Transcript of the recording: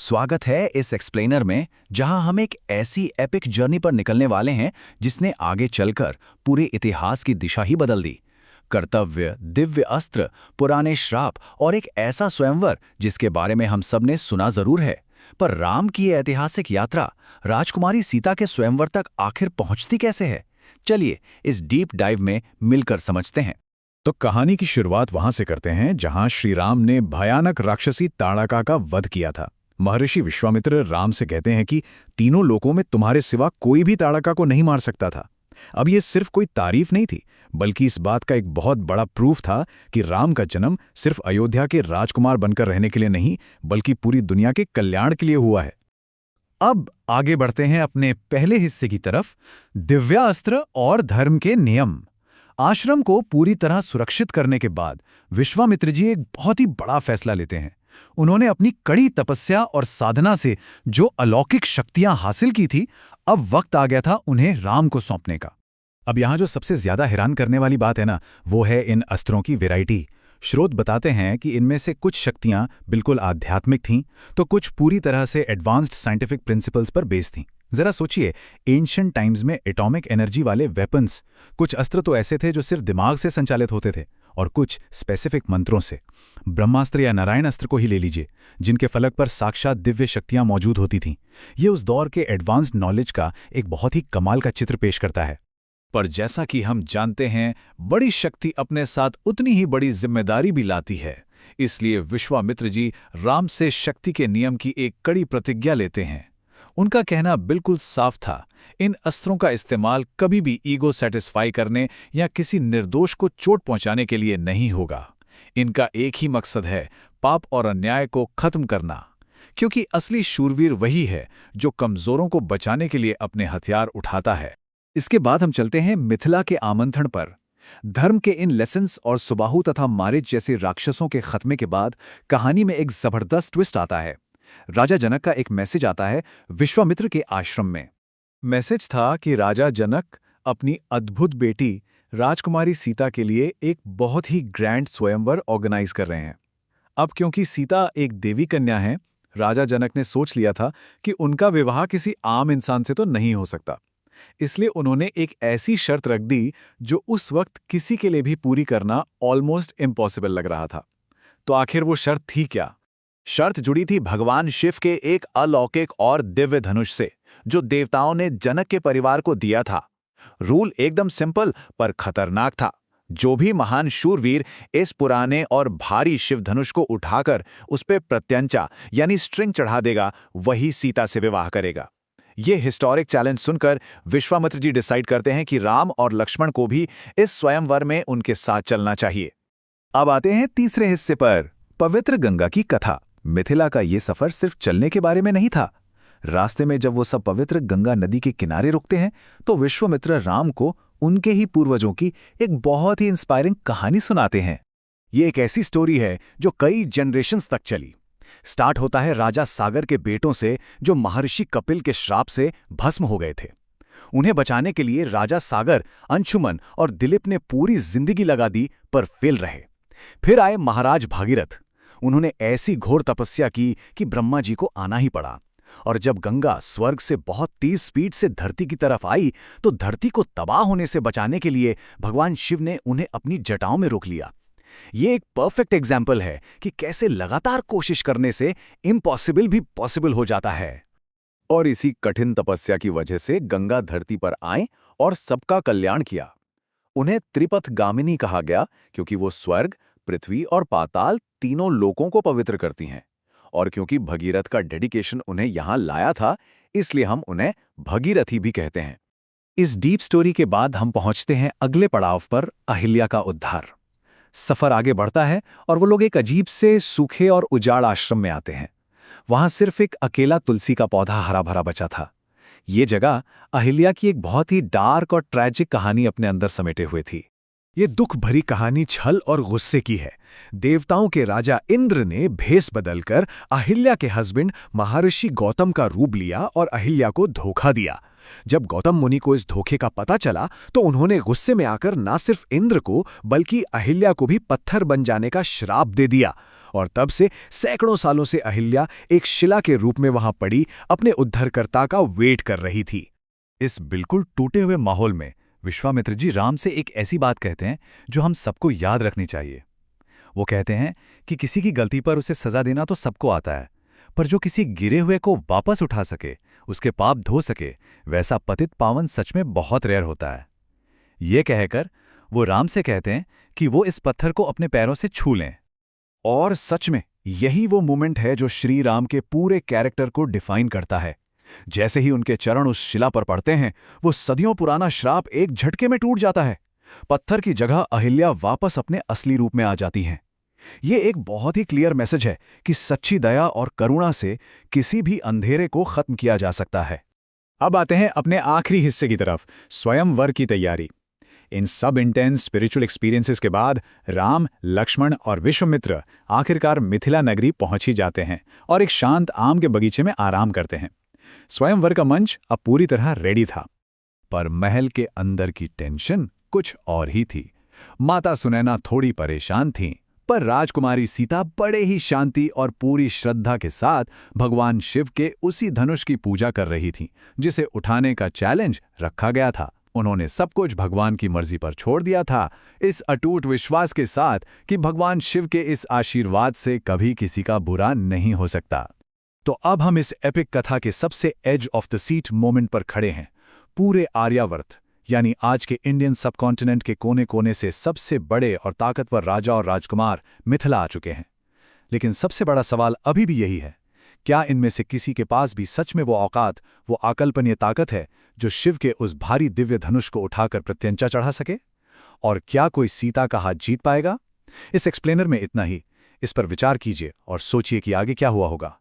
स्वागत है इस एक्सप्लेनर में, जहां हम एक ऐसी एपिक जर्नी पर निकलने वाले हैं जिसने आगे चलकर पूरे इतिहास की दिशा ही बदल दी। कर्तव्य, दिव्य अस्त्र, पुराने श्राप और एक ऐसा स्वयंवर जिसके बारे में हम सब ने सुना जरूर है, पर राम की ये ऐतिहासिक यात्रा राजकुमारी सीता के स्वयंवर तक आखिर पहुंचती कैसे है? चलिए इस डीप डाइव में मिलकर समझते हैं। तो कहानी की शुरुआत वहां से करते हैं जहां श्री राम ने भयानक राक्षसी ताड़का का वध किया था। महर्षि विश्वामित्र राम से कहते हैं कि तीनों लोकों में तुम्हारे सिवा कोई भी ताड़का को नहीं मार सकता था। अब ये सिर्फ कोई तारीफ नहीं थी, बल्कि इस बात का एक बहुत बड़ा प्रूफ था कि राम का जन्म सिर्फ अयोध्या के राजकुमार बनकर रहने के लिए नहीं, बल्कि पूरी दुनिया के कल्याण के लिए हुआ है। अब आगे बढ़ते हैं अपने पहले हिस्से की तरफ, दिव्यास्त्र और धर्म के नियम। आश्रम को पूरी तरह सुरक्षित करने के बाद विश्वामित्र जी एक बहुत ही बड़ा फैसला लेते हैं। उन्होंने अपनी कड़ी तपस्या और साधना से जो अलौकिक शक्तियां हासिल की थी, अब वक्त आ गया था उन्हें राम को सौंपने का। अब यहां जो सबसे ज्यादा हैरान करने वाली बात है ना, वो है इन अस्त्रों की वैरायटी। स्रोत बताते हैं कि इनमें से कुछ शक्तियां बिल्कुल आध्यात्मिक थीं, तो कुछ पूरी तरह से एडवांस्ड साइंटिफिक प्रिंसिपल्स पर बेस्ड थीं। जरा सोचिए, एंशिएंट टाइम्स में एटॉमिक एनर्जी वाले वेपन्स, कुछ अस्त्र तो ऐसे थे जो सिर्फ दिमाग से संचालित होते थे, और कुछ स्पेसिफिक मंत्रों से। ब्रह्मास्त्र या नारायण अस्त्र को ही ले लीजिए, जिनके फलक पर साक्षात दिव्य शक्तियां मौजूद होती थीं। ये उस दौर के एडवांस्ड नॉलेज का एक बहुत ही कमाल का चित्र पेश करता है। पर जैसा कि हम जानते हैं, बड़ी शक्ति अपने साथ उतनी ही बड़ी जिम्मेदारी भी लाती है। इसलिए विश्वामित्र जी राम से शक्ति के नियम की एक कड़ी प्रतिज्ञा लेते हैं। उनका कहना बिल्कुल साफ था, इन अस्त्रों का इस्तेमाल कभी भी ईगो सेटिस्फाई करने या किसी निर्दोष को चोट पहुंचाने के लिए नहीं होगा। इनका एक ही मकसद है, पाप और अन्याय को खत्म करना। क्योंकि असली शूरवीर वही है जो कमजोरों को बचाने के लिए अपने हथियार उठाता है। इसके बाद हम चलते हैं मिथिला के आमंत्रण पर। धर्म के इन लेसन्स और सुबाहु तथा मारिच जैसे राक्षसों के खत्मे के बाद कहानी में एक जबरदस्त ट्विस्ट आता है। राजा जनक का एक मैसेज आता है विश्वामित्र के आश्रम में। मैसेज था कि राजा जनक अपनी अद्भुत बेटी राजकुमारी सीता के लिए एक बहुत ही ग्रैंड स्वयंवर ऑर्गेनाइज कर रहे हैं। अब क्योंकि सीता एक देवी कन्या है, राजा जनक ने सोच लिया था कि उनका विवाह किसी आम इंसान से तो नहीं हो सकता। इसलिए उन्होंने एक ऐसी शर्त रख दी जो उस वक्त किसी के लिए भी पूरी करना ऑलमोस्ट इम्पॉसिबल लग रहा था। तो आखिर वो शर्त थी क्या? शर्त जुड़ी थी भगवान शिव के एक अलौकिक और दिव्य धनुष से, जो देवताओं ने जनक के परिवार को दिया था। रूल एकदम सिंपल पर खतरनाक था। जो भी महान शूरवीर इस पुराने और भारी शिव धनुष को उठाकर उस पे प्रत्यंचा यानी स्ट्रिंग चढ़ा देगा, वही सीता से विवाह करेगा। ये हिस्टोरिक चैलेंज सुनकर विश्वामित्र जी डिसाइड करते हैं कि राम और लक्ष्मण को भी इस स्वयंवर में उनके साथ चलना चाहिए। अब आते हैं तीसरे हिस्से पर, पवित्र गंगा की कथा। मिथिला का ये सफर सिर्फ चलने के बारे में नहीं था। रास्ते में जब वो सब पवित्र गंगा नदी के किनारे रुकते हैं, तो विश्वामित्र राम को उनके ही पूर्वजों की एक बहुत ही इंस्पायरिंग कहानी सुनाते हैं। ये एक ऐसी स्टोरी है जो कई जनरेशन्स तक चली। स्टार्ट होता है राजा सागर के बेटों से, जो महर्षि कपिल के श्राप से भस्म हो गए थे। उन्हें बचाने के लिए राजा सागर, अंशुमन और दिलीप ने पूरी जिंदगी लगा दी, पर फेल रहे। फिर आए महाराज भागीरथ। उन्होंने ऐसी घोर तपस्या की कि ब्रह्मा जी को आना ही पड़ा। और जब गंगा स्वर्ग से बहुत तेज स्पीड से धरती की तरफ आई, तो धरती को तबाह होने से बचाने के लिए भगवान शिव ने उन्हें अपनी जटाओं में रोक लिया। ये एक परफेक्ट एग्जाम्पल है कि कैसे लगातार कोशिश करने से इम्पॉसिबल भी पॉसिबल हो जाता है। और इसी कठिन तपस्या की वजह से गंगा धरती पर आए और सबका कल्याण किया। उन्हें त्रिपथगामिनी कहा गया, क्योंकि वो स्वर्ग, पृथ्वी और पाताल तीनों लोकों को पवित्र करती हैं। और क्योंकि भगीरथ का डेडिकेशन उन्हें यहां लाया था, इसलिए हम उन्हें भगीरथी भी कहते हैं। इस डीप स्टोरी के बाद हम पहुंचते हैं अगले पड़ाव पर, अहिल्या का उद्धार। सफर आगे बढ़ता है और वो लोग एक अजीब से सूखे और उजाड़ आश्रम में आते हैं। वहां सिर्फ एक अकेला तुलसी का पौधा हरा भरा बचा था। ये जगह अहिल्या की एक बहुत ही डार्क और ट्रैजिक कहानी अपने अंदर समेटे हुए थी। ये दुख भरी कहानी छल और गुस्से की है। देवताओं के राजा इंद्र ने भेष बदलकर अहिल्या के हस्बैंड महर्षि गौतम का रूप लिया और अहिल्या को धोखा दिया। जब गौतम मुनि को इस धोखे का पता चला, तो उन्होंने गुस्से में आकर न सिर्फ इंद्र को बल्कि अहिल्या को भी पत्थर बन जाने का श्राप दे दिया। और तब से सैकड़ों सालों से अहिल्या एक शिला के रूप में वहां पड़ी अपने उद्धारकर्ता का वेट कर रही थी। इस बिल्कुल टूटे हुए माहौल में विश्वामित्र जी राम से एक ऐसी बात कहते हैं जो हम सबको याद रखनी चाहिए। वो कहते हैं कि किसी की गलती पर उसे सजा देना तो सबको आता है, पर जो किसी गिरे हुए को वापस उठा सके, उसके पाप धो सके, वैसा पतित पावन सच में बहुत रेयर होता है। ये कहकर वो राम से कहते हैं कि वो इस पत्थर को अपने पैरों से छू लें। और सच में यही वो मोमेंट है जो श्री राम के पूरे कैरेक्टर को डिफाइन करता है। जैसे ही उनके चरण उस शिला पर पड़ते हैं, वो सदियों पुराना श्राप एक झटके में टूट जाता है। पत्थर की जगह अहिल्या वापस अपने असली रूप में आ जाती हैं। ये एक बहुत ही क्लियर मैसेज है कि सच्ची दया और करुणा से किसी भी अंधेरे को खत्म किया जा सकता है। अब आते हैं अपने आखिरी हिस्से की तरफ, स्वयंवर की तैयारी। इन सब इंटेंस स्पिरिचुअल एक्सपीरियंसेस के बाद राम, लक्ष्मण और विश्वामित्र आखिरकार मिथिला नगरी पहुंच ही जाते हैं और एक शांत आम के बगीचे में आराम करते हैं। स्वयंवर का मंच अब पूरी तरह रेडी था, पर महल के अंदर की टेंशन कुछ और ही थी। माता सुनैना थोड़ी परेशान थीं, पर राजकुमारी सीता बड़े ही शांति और पूरी श्रद्धा के साथ भगवान शिव के उसी धनुष की पूजा कर रही थीं, जिसे उठाने का चैलेंज रखा गया था। उन्होंने सब कुछ भगवान की मर्जी पर छोड़ दिया था, इस अटूट विश्वास के साथ कि भगवान शिव के इस आशीर्वाद से कभी किसी का बुरा नहीं हो सकता। तो अब हम इस एपिक कथा के सबसे edge of the seat moment पर खड़े हैं। पूरे आर्यावर्त यानी आज के इंडियन सबकॉन्टिनेंट के कोने कोने से सबसे बड़े और ताकतवर राजा और राजकुमार मिथिला आ चुके हैं। लेकिन सबसे बड़ा सवाल अभी भी यही है, क्या इनमें से किसी के पास भी सच में वो औकात, वो अकल्पनीय ताकत है जो शिव के उस भारी दिव्य धनुष को उठाकर प्रत्यंचा चढ़ा सके? और क्या कोई सीता का हाथ जीत पाएगा? इस एक्सप्लेनर में इतना ही। इस पर विचार कीजिए और सोचिए कि आगे क्या हुआ होगा।